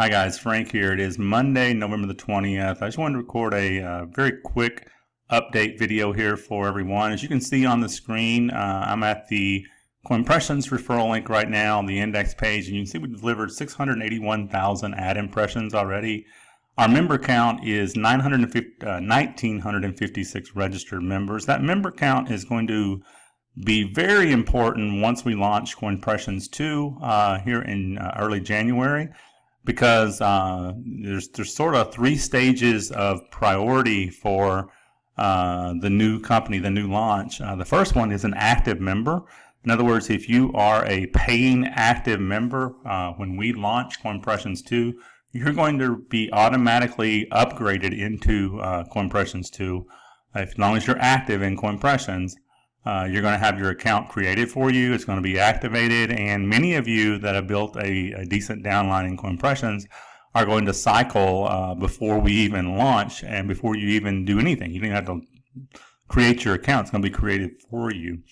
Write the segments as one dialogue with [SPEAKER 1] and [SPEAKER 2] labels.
[SPEAKER 1] Hi guys, Frank here. It is Monday, November the 20th. I just wanted to record a very quick update video here for everyone. As you can see on the screen, I'm at the Coinpressions referral link right now on the index page, and you can see we delivered 681,000 ad impressions already. Our member count is 1,956 registered members. That member count is going to be very important once we launch Coinpressions2 here in early January, because there's sort of three stages of priority for the new company, the new launch. The first one is an active member. In other words, if you are a paying active member, when we launch Coinpressions2, you're going to be automatically upgraded into Coinpressions2. As long as you're active in Coinpressions, you're going to have your account created for you. It's going to be activated, and many of you that have built a decent downline in Coinpressions are going to cycle before we even launch and before you even do anything. You don't have to create your account. It's going to be created for you.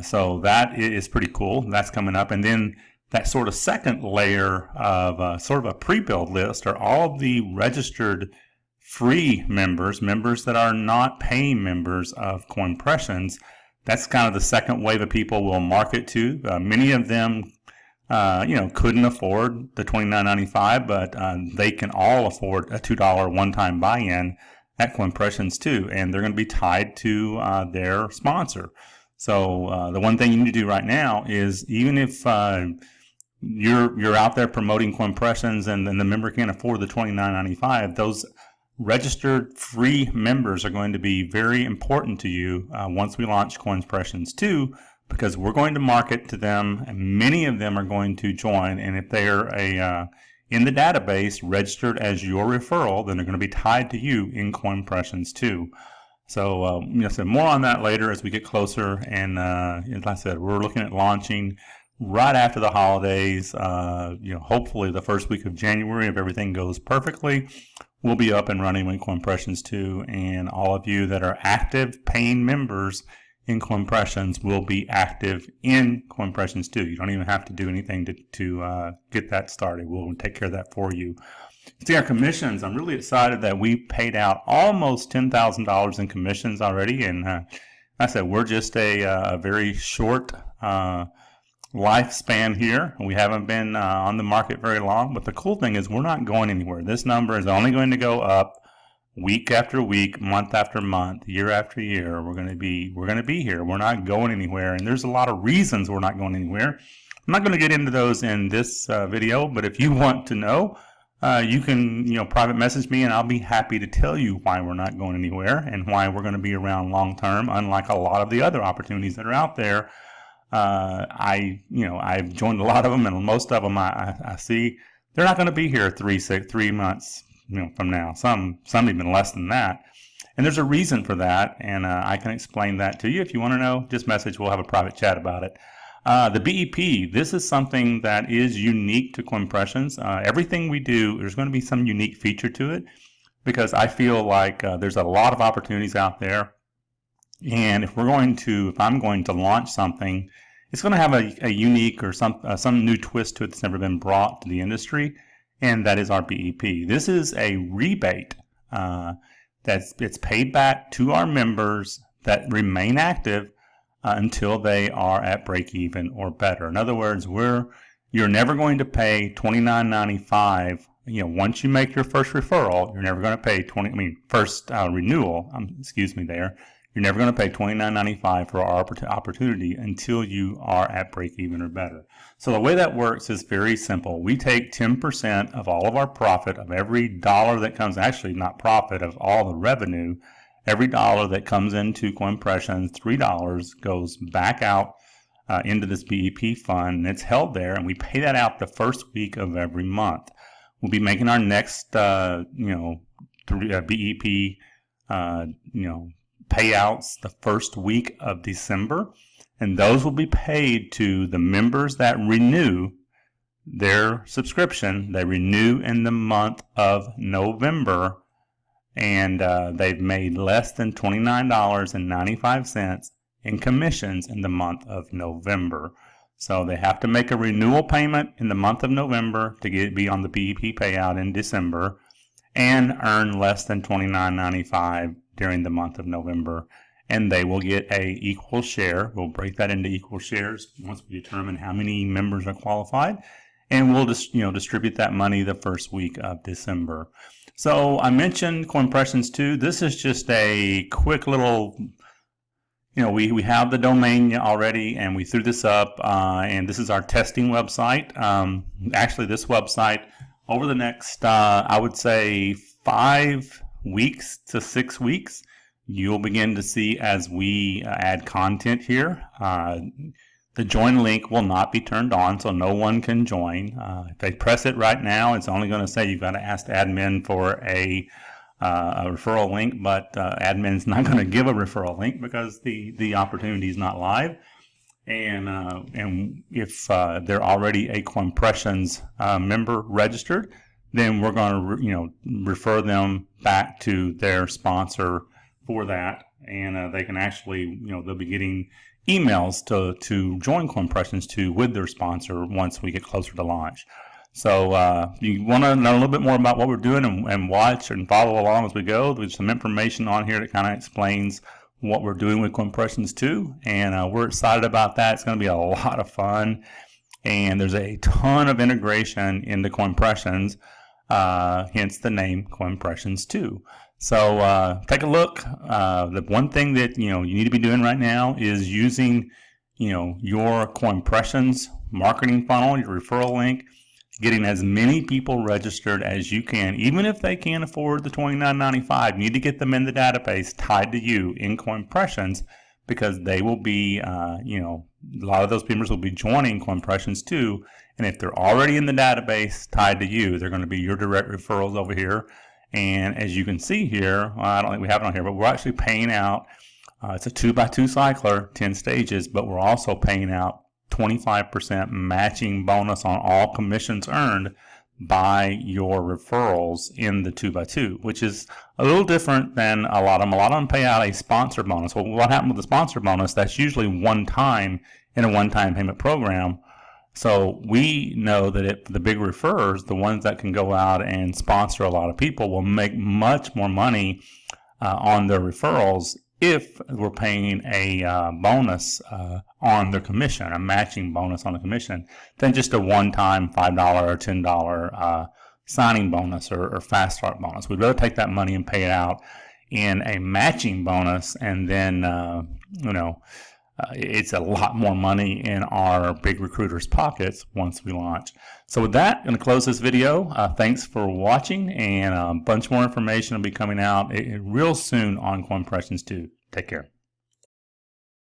[SPEAKER 1] So that is pretty cool. That's coming up. And then that sort of second layer of sort of a pre-build list are all of the registered free members that are not paying members of Coinpressions. That's kind of the second wave of people we'll market to. Many of them, couldn't afford the $29.95, but they can all afford a $2 one-time buy-in at Coinpressions2, and they're going to be tied to their sponsor. So the one thing you need to do right now is, even if you're out there promoting Coinpressions and the member can't afford the $29.95, those registered free members are going to be very important to you once we launch Coinpressions2, because we're going to market to them, and many of them are going to join. And if they're in the database registered as your referral, then they're going to be tied to you in Coinpressions2. So, so more on that later as we get closer. And as I said, we're looking at launching right after the holidays. Hopefully the first week of January, if everything goes perfectly, we'll be up and running with Coinpressions2, and all of you that are active paying members in Coinpressions will be active in Coinpressions2. You don't even have to do anything to get that started. We'll take care of that for you. See, our commissions, I'm really excited that we paid out almost $10,000 in commissions already, and I said we're just a very short lifespan here. We haven't been on the market very long, but the cool thing is we're not going anywhere. This number is only going to go up week after week, month after month, year after year. We're going to be here. We're not going anywhere, and there's a lot of reasons we're not going anywhere. I'm not going to get into those in this video, but if you want to know, you can private message me, and I'll be happy to tell you why we're not going anywhere and why we're going to be around long term, unlike a lot of the other opportunities that are out there. I've joined a lot of them, and most of them I see they're not going to be here 3 months from now. Some even less than that, and there's a reason for that, and I can explain that to you. If you want to know, just message. We'll have a private chat about it. The BEP, this is something that is unique to Coinpressions. Everything we do, there's going to be some unique feature to it, because I feel like there's a lot of opportunities out there. And if I'm going to launch something, it's going to have a unique or some new twist to it that's never been brought to the industry, and that is our BEP. This is a rebate it's paid back to our members that remain active until they are at break even or better. In other words, you're never going to pay $29.95. Once you make your first referral, you're never going to pay first renewal. You're never going to pay $29.95 for our opportunity until you are at break even or better. So the way that works is very simple. We take 10% of all of our profit, of every dollar that comes, actually not profit, of all the revenue. Every dollar that comes into Coinpressions, $3 goes back out into this BEP fund, and it's held there, and we pay that out the first week of every month. We'll be making our next BEP payouts the first week of December, and those will be paid to the members that renew their subscription. They renew in the month of November, and they've made less than $29.95 in commissions in the month of November. So they have to make a renewal payment in the month of November to be on the PEP payout in December, and earn less than $29.95 during the month of November, and they will get a equal share. We'll break that into equal shares once we determine how many members are qualified, and we'll just distribute that money the first week of December. So I mentioned Coinpressions2. This is just a quick little, we have the domain already, and we threw this up, and this is our testing website. Actually, this website, over the next, I would say 5 weeks to 6 weeks, you'll begin to see as we add content here. The join link will not be turned on, so no one can join. If they press it right now, it's only going to say you've got to ask the admin for a referral link, but admin's not going to give a referral link because the opportunity is not live. And if they're already a Coinpressions member registered, then we're going to refer them back to their sponsor for that, and they can actually they'll be getting emails to join Coinpressions2 with their sponsor once we get closer to launch. So you want to know a little bit more about what we're doing and watch and follow along as we go. There's some information on here that kind of explains what we're doing with Coinpressions2, and we're excited about that. It's going to be a lot of fun, and there's a ton of integration into Coinpressions, hence the name Coinpressions2. So take a look. The one thing that you need to be doing right now is using your Coinpressions marketing funnel, your referral link, getting as many people registered as you can. Even if they can't afford the $29.95, you need to get them in the database tied to you in Coinpressions, because they will be, a lot of those members will be joining Coinpressions2, and if they're already in the database tied to you, they're going to be your direct referrals over here. And as you can see here, I don't think we have it on here, but we're actually paying out, it's a 2x2 cycler, 10 stages, but we're also paying out 25% matching bonus on all commissions earned by your referrals in the 2x2, which is a little different than a lot of them. A lot of them pay out a sponsor bonus. Well, what happened with the sponsor bonus? That's usually one time in a one-time payment program. So we know that if the big referrers, the ones that can go out and sponsor a lot of people, will make much more money on their referrals if we're paying a bonus on their commission, a matching bonus on the commission, than just a one-time $5 or $10 signing bonus or fast start bonus. We'd rather take that money and pay it out in a matching bonus, and then it's a lot more money in our big recruiters' pockets once we launch. So with that, I'm going to close this video. Thanks for watching, and a bunch more information will be coming out real soon on Coinpressions2. Take care.